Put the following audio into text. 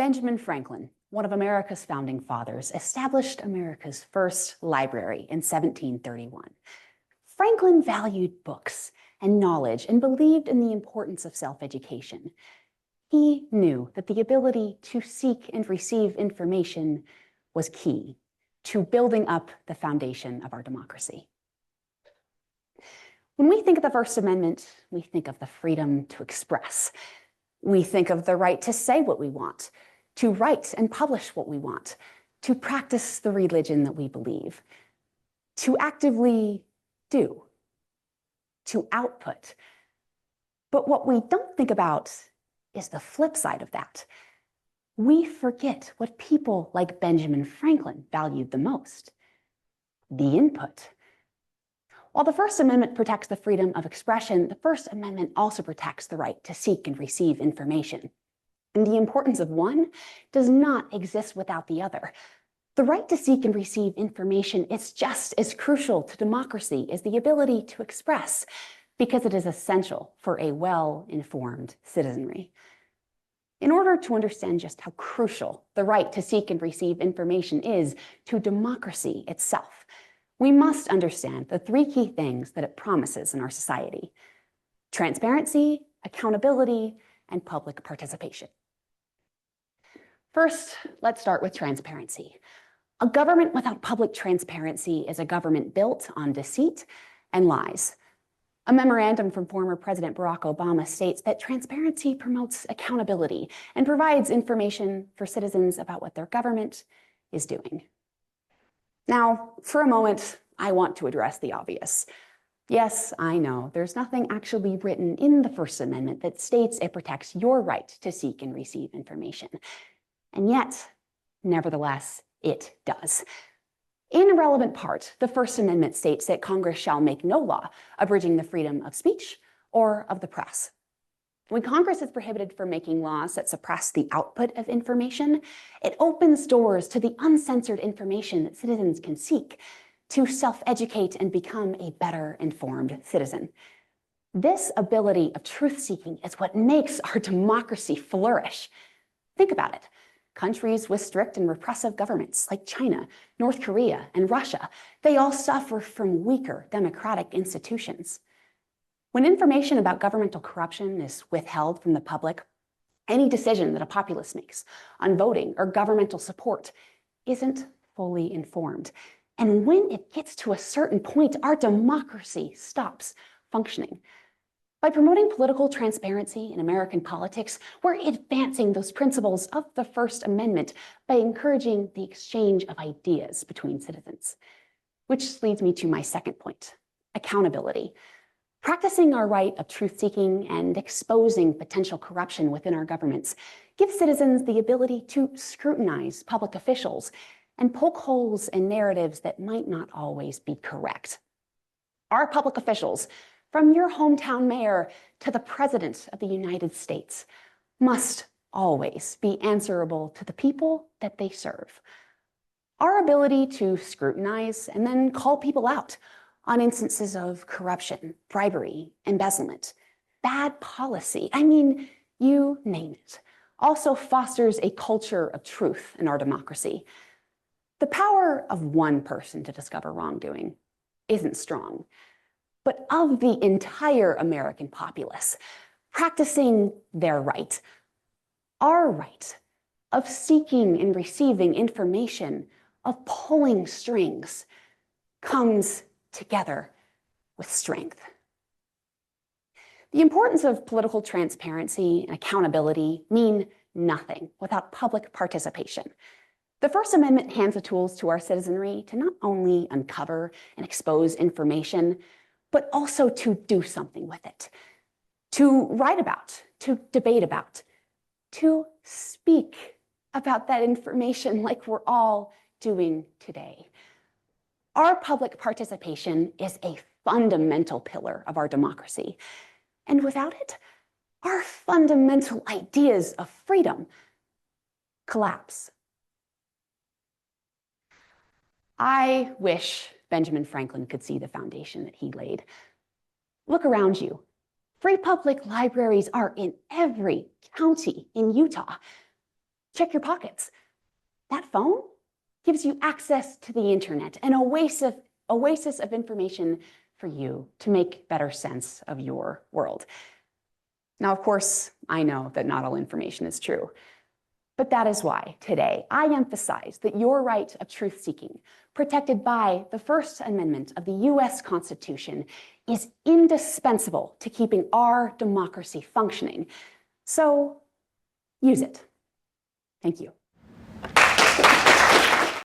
Benjamin Franklin, one of America's founding fathers, established America's first library in 1731. Franklin valued books and knowledge and believed in the importance of self-education. He knew that the ability to seek and receive information was key to building up the foundation of our democracy. When we think of the First Amendment, we think of the freedom to express. We think of the right to say what we want, to write and publish what we want, to practice the religion that we believe, to actively do, to output. But what we don't think about is the flip side of that. We forget what people like Benjamin Franklin valued the most: the input. While the First Amendment protects the freedom of expression, the First Amendment also protects the right to seek and receive information. And the importance of one does not exist without the other. The right to seek and receive information is just as crucial to democracy as the ability to express, because it is essential for a well-informed citizenry. In order to understand just how crucial the right to seek and receive information is to democracy itself, we must understand the three key things that it promises in our society: transparency, accountability, and public participation. First, let's start with transparency. A government without public transparency is a government built on deceit and lies. A memorandum from former President Barack Obama states that transparency promotes accountability and provides information for citizens about what their government is doing. Now, for a moment, I want to address the obvious. Yes, I know, there's nothing actually written in the First Amendment that states it protects your right to seek and receive information. And yet, nevertheless, it does. In a relevant part, the First Amendment states that Congress shall make no law abridging the freedom of speech or of the press. When Congress is prohibited from making laws that suppress the output of information, it opens doors to the uncensored information that citizens can seek to self-educate and become a better informed citizen. This ability of truth-seeking is what makes our democracy flourish. Think about it. Countries with strict and repressive governments like China, North Korea, and Russia, they all suffer from weaker democratic institutions. When information about governmental corruption is withheld from the public, any decision that a populace makes on voting or governmental support isn't fully informed. And when it gets to a certain point, our democracy stops functioning. By promoting political transparency in American politics, we're advancing those principles of the First Amendment by encouraging the exchange of ideas between citizens. Which leads me to my second point: accountability. Practicing our right of truth-seeking and exposing potential corruption within our governments gives citizens the ability to scrutinize public officials and poke holes in narratives that might not always be correct. Our public officials, from your hometown mayor to the President of the United States, must always be answerable to the people that they serve. Our ability to scrutinize and then call people out on instances of corruption, bribery, embezzlement, bad policy, you name it, also fosters a culture of truth in our democracy. The power of one person to discover wrongdoing isn't strong, but of the entire American populace practicing their right, our right of seeking and receiving information, of pulling strings, comes together with strength. The importance of political transparency and accountability mean nothing without public participation. The First Amendment hands the tools to our citizenry to not only uncover and expose information, but also to do something with it, to write about, to debate about, to speak about that information like we're all doing today. Our public participation is a fundamental pillar of our democracy. And without it, our fundamental ideas of freedom collapse. I wish Benjamin Franklin could see the foundation that he laid. Look around you. Free public libraries are in every county in Utah. check your pockets. That phone gives you access to the internet, an oasis of information for you to make better sense of your world. Now, of course, I know that not all information is true, but that is why today I emphasize that your right of truth-seeking, protected by the First Amendment of the US Constitution, is indispensable to keeping our democracy functioning. So use it. Thank you.